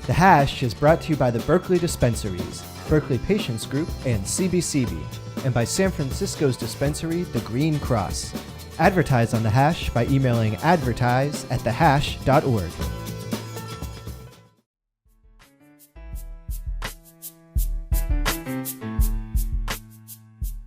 The Hash is brought to you by the Berkeley Dispensaries, Berkeley Patients Group, and CBCB, and by San Francisco's dispensary, The Green Cross. Advertise on The Hash by emailing advertise@thehash.org.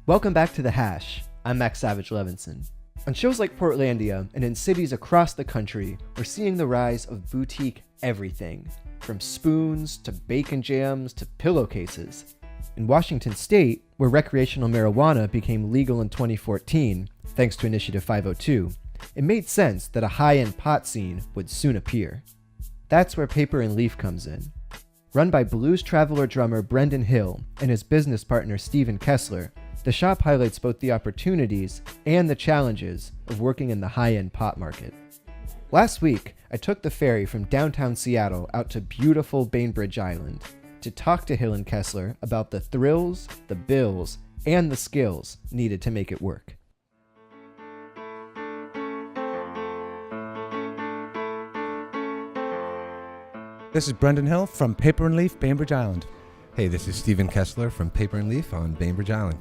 Welcome back to The Hash. I'm Max Savage Levenson. On shows like Portlandia and in cities across the country, we're seeing the rise of boutique everything, from spoons to bacon jams to pillowcases. In Washington State, where recreational marijuana became legal in 2014, thanks to Initiative 502, it made sense that a high-end pot scene would soon appear. That's where Paper and Leaf comes in. Run by blues traveler drummer Brendan Hill and his business partner Stephen Kessler, the shop highlights both the opportunities and the challenges of working in the high-end pot market. Last week, I took the ferry from downtown Seattle out to beautiful Bainbridge Island to talk to Hill and Kessler about the thrills, the bills, and the skills needed to make it work. This is Brendan Hill from Paper and Leaf, Bainbridge Island. Hey, this is Stephen Kessler from Paper and Leaf on Bainbridge Island.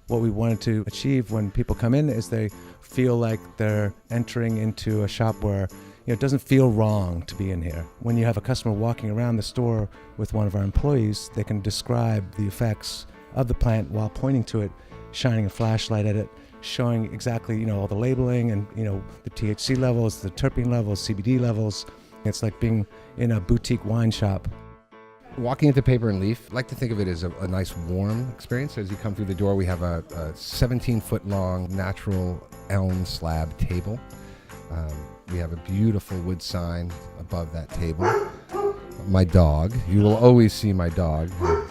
What we wanted to achieve when people come in is they feel like they're entering into a shop where it doesn't feel wrong to be in here. When you have a customer walking around the store with one of our employees, they can describe the effects of the plant while pointing to it, shining a flashlight at it, showing exactly all the labeling and the THC levels, the terpene levels, CBD levels. It's like being in a boutique wine shop. Walking into Paper and Leaf, I like to think of it as a nice warm experience. As you come through the door, we have a 17-foot long natural elm slab table. We have a beautiful wood sign above that table. My dog, you will always see my dog,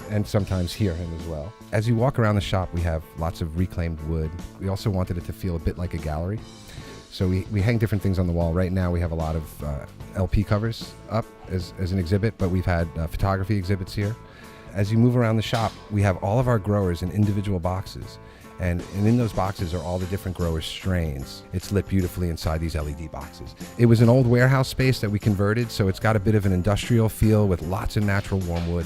and sometimes hear him as well. As you walk around the shop, we have lots of reclaimed wood. We also wanted it to feel a bit like a gallery. So we hang different things on the wall. Right now we have a lot of LP covers up as an exhibit, but we've had photography exhibits here. As you move around the shop, we have all of our growers in individual boxes. And in those boxes are all the different growers' strains. It's lit beautifully inside these LED boxes. It was an old warehouse space that we converted, so it's got a bit of an industrial feel with lots of natural warm wood.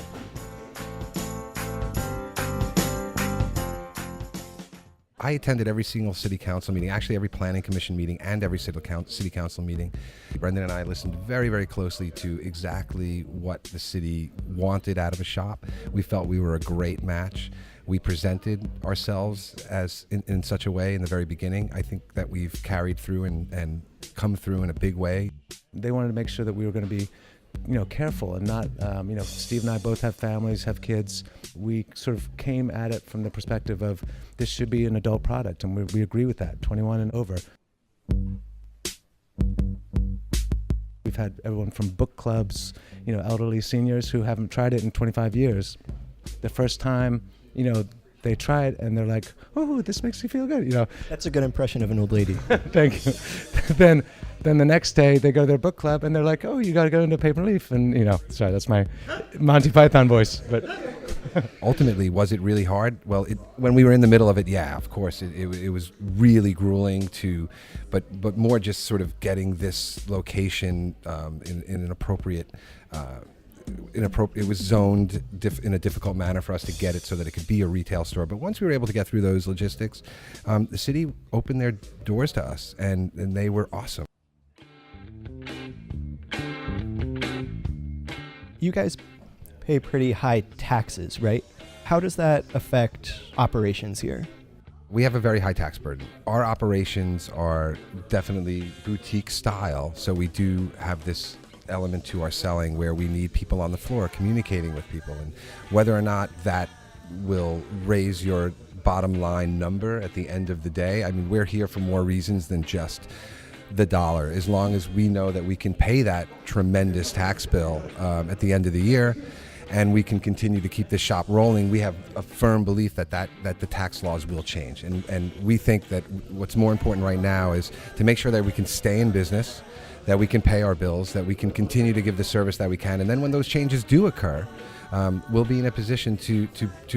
I attended every single city council meeting, actually every planning commission meeting and every city council meeting. Brendan and I listened very, very closely to exactly what the city wanted out of a shop. We felt we were a great match. We presented ourselves as in such a way in the very beginning. I think that we've carried through and come through in a big way. They wanted to make sure that we were going to be careful and not, Steve and I both have families, have kids. We sort of came at it from the perspective of this should be an adult product, and we agree with that, 21 and over. We've had everyone from book clubs, elderly seniors who haven't tried it in 25 years. The first time, they try it and they're like, oh, this makes me feel good, That's a good impression of an old lady. Thank you. Then the next day they go to their book club and they're like, oh, you got to go into Paper and Leaf. And, sorry, that's my Monty Python voice. But ultimately, was it really hard? Well, when we were in the middle of it, yeah, of course, it was really grueling but more just sort of getting this location in an appropriate it was zoned in a difficult manner for us to get it so that it could be a retail store. But once we were able to get through those logistics, the city opened their doors to us, and they were awesome. You guys pay pretty high taxes, right? How does that affect operations here? We have a very high tax burden. Our operations are definitely boutique style, so we do have this element to our selling where we need people on the floor communicating with people, and whether or not that will raise your bottom line number at the end of the day. I mean, we're here for more reasons than just the dollar. As long as we know that we can pay that tremendous tax bill at the end of the year, and we can continue to keep this shop rolling, we have a firm belief that the tax laws will change. And we think that what's more important right now is to make sure that we can stay in business, that we can pay our bills, that we can continue to give the service that we can. And then when those changes do occur, we'll be in a position to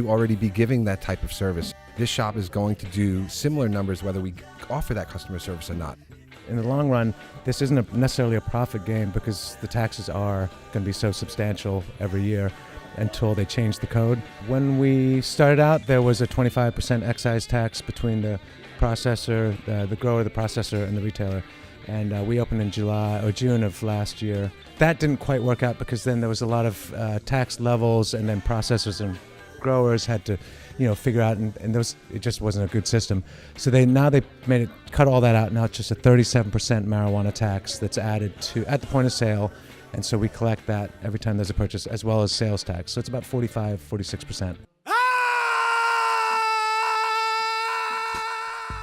already be giving that type of service. This shop is going to do similar numbers whether we offer that customer service or not. in the long run, this isn't necessarily a profit game because the taxes are going to be so substantial every year until they change the code. When we started out, there was a 25% excise tax between the processor, the grower, the processor, and the retailer. And we opened in June of last year. That didn't quite work out because then there was a lot of tax levels, and then processors and growers had to, figure out, and it just wasn't a good system. So they made it, cut all that out. Now it's just a 37% marijuana tax that's added at the point of sale. And so we collect that every time there's a purchase, as well as sales tax. So it's about 46%.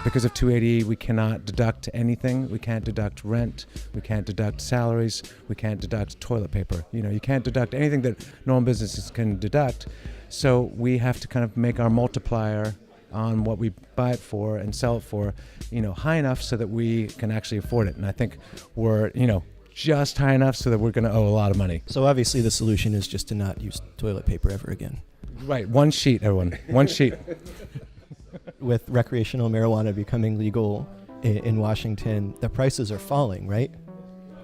Because of 280E, we cannot deduct anything. We can't deduct rent. We can't deduct salaries. We can't deduct toilet paper. You can't deduct anything that normal businesses can deduct. So we have to kind of make our multiplier on what we buy it for and sell it for, high enough so that we can actually afford it. And I think we're, just high enough so that we're going to owe a lot of money. So obviously the solution is just to not use toilet paper ever again. Right. One sheet, everyone. One sheet. With recreational marijuana becoming legal in Washington, the prices are falling, right?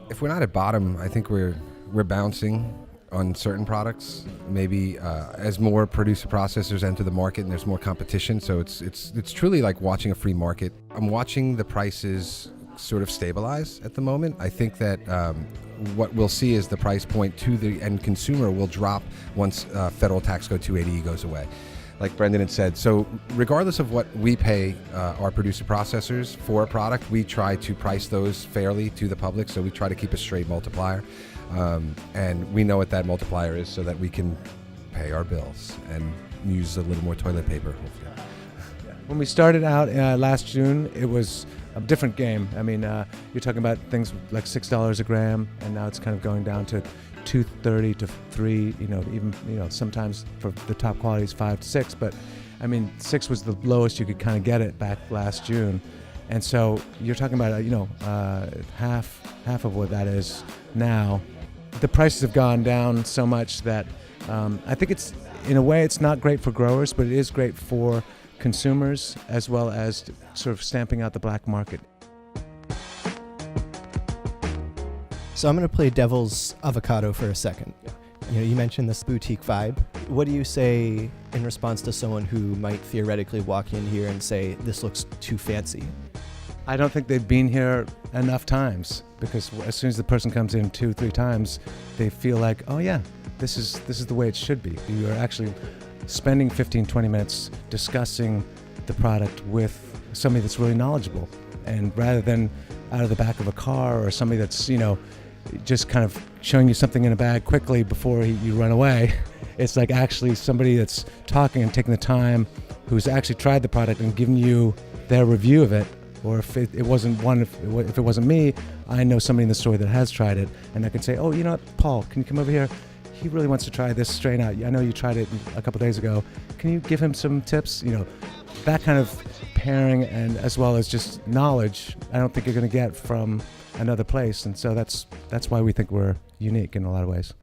If we're not at bottom, I think we're bouncing on certain products. Maybe as more producer processors enter the market and there's more competition, so it's truly like watching a free market. I'm watching the prices sort of stabilize at the moment. I think that what we'll see is the price point to the end consumer will drop once federal tax code 280E goes away. Like Brendan had said, so regardless of what we pay our producer processors for a product, we try to price those fairly to the public, so we try to keep a straight multiplier. And we know what that multiplier is so that we can pay our bills and use a little more toilet paper, hopefully. When we started out last June, it was a different game. I mean, you're talking about things like $6 a gram, and now it's kind of going down to $2.30 to $3. Even sometimes for the top quality is $5 to $6. But I mean, $6 was the lowest you could kind of get it back last June, and so you're talking about half of what that is now. The prices have gone down so much that I think it's, in a way, it's not great for growers, but it is great for consumers, as well as sort of stamping out the black market. So I'm going to play devil's avocado for a second. You mentioned this boutique vibe. What do you say in response to someone who might theoretically walk in here and say, this looks too fancy? I don't think they've been here enough times, because as soon as the person comes in 2-3 times, they feel like, oh yeah, this is the way it should be. You are actually spending 15-20 minutes discussing the product with somebody that's really knowledgeable, and rather than out of the back of a car or somebody that's just kind of showing you something in a bag quickly before you run away. It's like actually somebody that's talking and taking the time, who's actually tried the product and given you their review of it. Or if it wasn't if it wasn't me, I know somebody in the store that has tried it, and I can say, oh, Paul, can you come over here? He really wants to try this strain out. I know you tried it a couple days ago. Can you give him some tips? That kind of pairing, and as well as just knowledge, I don't think you're going to get from another place. And so that's why we think we're unique in a lot of ways.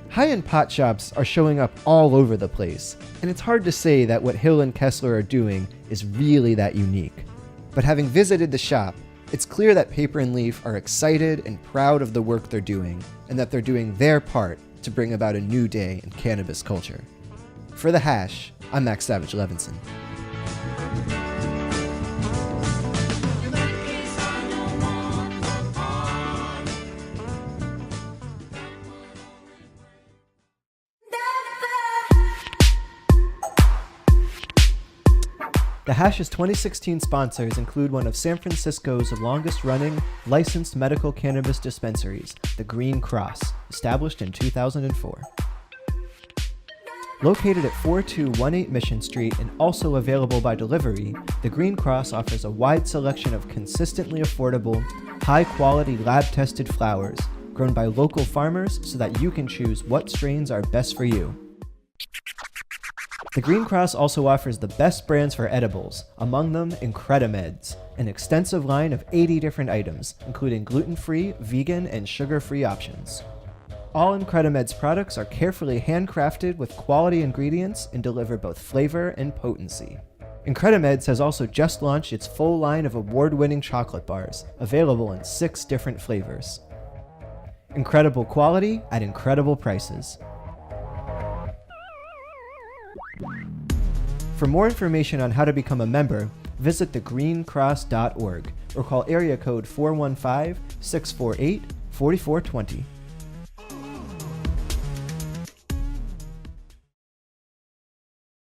High-end pot shops are showing up all over the place, and it's hard to say that what Hill and Kessler are doing is really that unique. But having visited the shop, it's clear that Paper and Leaf are excited and proud of the work they're doing, and that they're doing their part to bring about a new day in cannabis culture. For The Hash, I'm Max Savage Levenson. The Hash's 2016 sponsors include one of San Francisco's longest-running licensed medical cannabis dispensaries, the Green Cross, established in 2004. Located at 4218 Mission Street and also available by delivery, the Green Cross offers a wide selection of consistently affordable, high-quality lab-tested flowers grown by local farmers so that you can choose what strains are best for you. The Green Cross also offers the best brands for edibles, among them Incredimeds, an extensive line of 80 different items, including gluten-free, vegan, and sugar-free options. All Incredimed's products are carefully handcrafted with quality ingredients and deliver both flavor and potency. Incredimeds has also just launched its full line of award-winning chocolate bars, available in 6 different flavors. Incredible quality at incredible prices. For more information on how to become a member, visit thegreencross.org or call area code 415-648-4420.